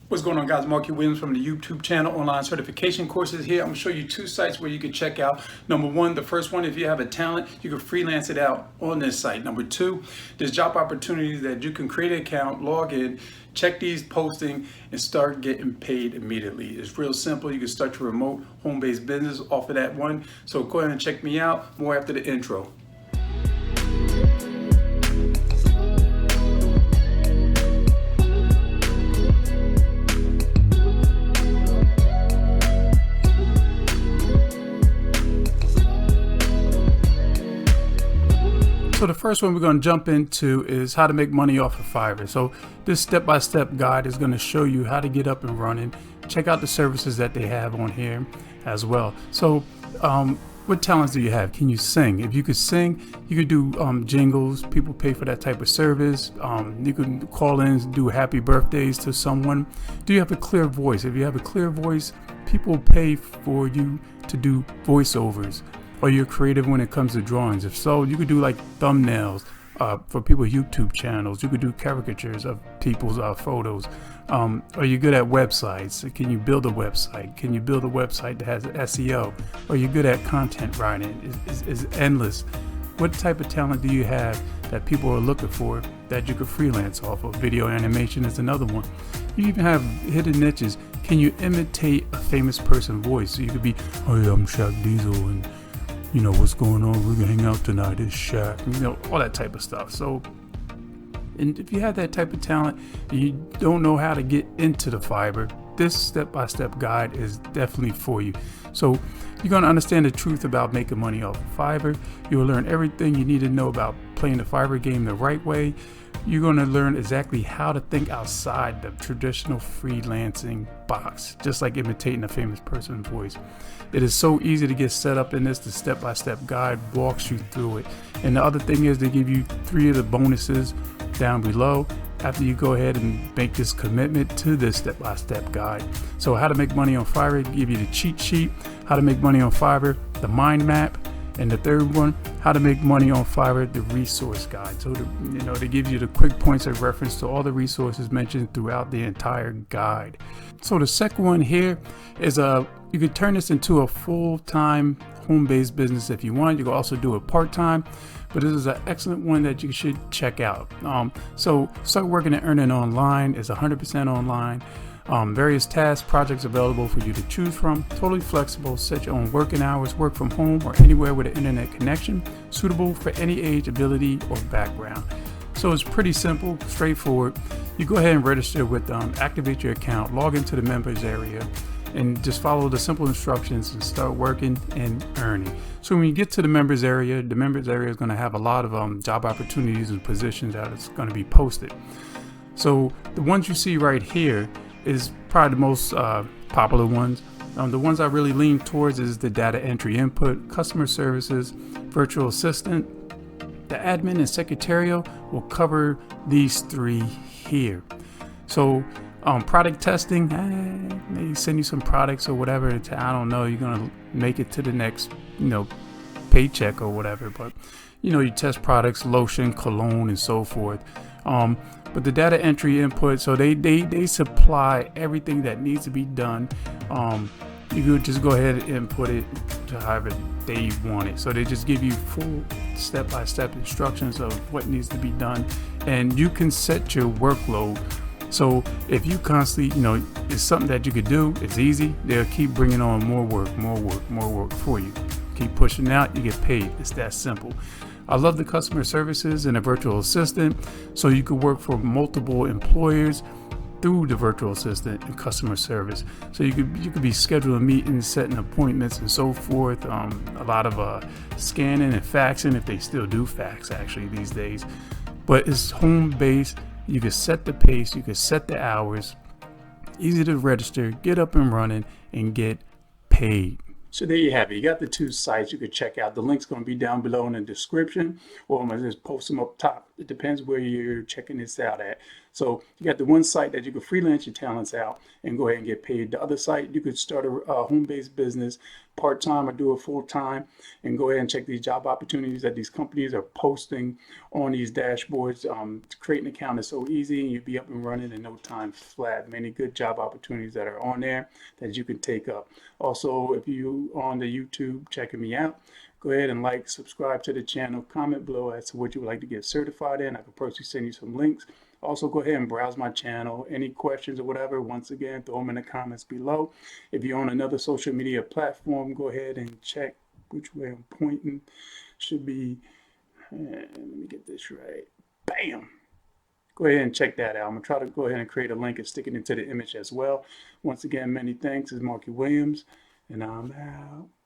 What's going on, guys? Markie from the YouTube channel, Online Certification Courses here. I'm going to show you two sites where you can check out. Number one, the first one, if you have a talent, you can freelance it out on this site. Number two, there's job opportunities that you can create an account, log in, check these posting, and start getting paid immediately. It's real simple. You can start your remote home-based business off of that one. So go ahead and check me out. More after the intro. So the first one we're going to jump into is how to make money off of Fiverr. So this step-by-step guide is going to show you how to get up and running. Check out the services that they have on here as well. So what talents do you have? Can you sing? If you could sing, you could do jingles. People pay for that type of service. You can call in and do happy birthdays to someone. Do you have a clear voice? If you have a clear voice, people pay for you to do voiceovers. Or you're creative when it comes to drawings. If so, you could do like thumbnails for people's YouTube channels. You could do caricatures of people's photos. Are you good at websites? Can you build a website? Can you build a website that has SEO? Are you good at content writing? It's endless. What type of talent do you have that people are looking for that you could freelance off of? Video animation is another one. You even have hidden niches. Can you imitate a famous person's voice? So you could be, oh yeah, I'm Shaq Diesel, and you know what's going on, we're gonna hang out tonight, it's Shaq, you know, all that type of stuff. So, and if you have that type of talent and you don't know how to get into the Fiverr, this step-by-step guide is definitely for you. So you're gonna understand the truth about making money off of Fiverr. You'll learn everything you need to know about playing the Fiverr game the right way. You're going to learn exactly how to think outside the traditional freelancing box, just like imitating a famous person's voice. It is so easy to get set up in this. The step-by-step guide walks you through it. And the other thing is they give you 3 of the bonuses down below after you go ahead and make this commitment to this step-by-step guide. So how to make money on Fiverr, give you the cheat sheet, how to make money on Fiverr, the mind map, and the third one, how to make money on Fiverr, the resource guide. So they give you the quick points of reference to all the resources mentioned throughout the entire guide. So the second one here is you could turn this into a full-time home-based business if you want. You can also do it part-time, but this is an excellent one that you should check out. So start working and earning online. It's 100% online. Various tasks, projects available for you to choose from. Totally flexible. Set your own working hours. Work from home or anywhere with an internet connection. Suitable for any age, ability, or background. So it's pretty simple, straightforward. You go ahead and register with activate your account, log into the members area, and just follow the simple instructions and start working and earning. So when you get to the members area is going to have a lot of job opportunities and positions that it's going to be posted. So the ones you see right here is probably the most popular ones. The ones I really lean towards is the data entry input, customer services, virtual assistant. The admin and secretarial will cover these 3 here. So product testing, maybe send you some products or whatever. I don't know, you're gonna make it to the next paycheck or whatever, but you test products, lotion, cologne, and so forth. But the data entry input, so they supply everything that needs to be done. You could just go ahead and input it to however they want it. So they just give you full step-by-step instructions of what needs to be done, and you can set your workload. So if you constantly, it's something that you could do, it's easy. They'll keep bringing on more work for you. Keep pushing out, you get paid. It's that simple. I love the customer services and a virtual assistant, so you could work for multiple employers through the virtual assistant and customer service. So you could be scheduling meetings, setting appointments, and so forth. A lot of scanning and faxing, if they still do fax actually these days. But it's home based. You can set the pace, you can set the hours. Easy to register, get up and running, and get paid. So there you have it. You got the 2 sites you could check out. The link's going to be down below in the description, or I'm going to just post them up top. It depends where you're checking this out at. So you got the one site that you can freelance your talents out and go ahead and get paid. The other site, you could start a home-based business part-time or do it full-time and go ahead and check these job opportunities that these companies are posting on these dashboards. To create an account is so easy, and you'll be up and running in no time flat. Many good job opportunities that are on there that you can take up. Also, if you on the YouTube checking me out, go ahead and like, subscribe to the channel, comment below as to what you would like to get certified in. I can personally send you some links. Also, go ahead and browse my channel. Any questions or whatever, once again, throw them in the comments below. If you're on another social media platform, go ahead and check which way I'm pointing. Should be, let me get this right. Bam! Go ahead and check that out. I'm going to try to go ahead and create a link and stick it into the image as well. Once again, many thanks. This is Markie Williams, and I'm out.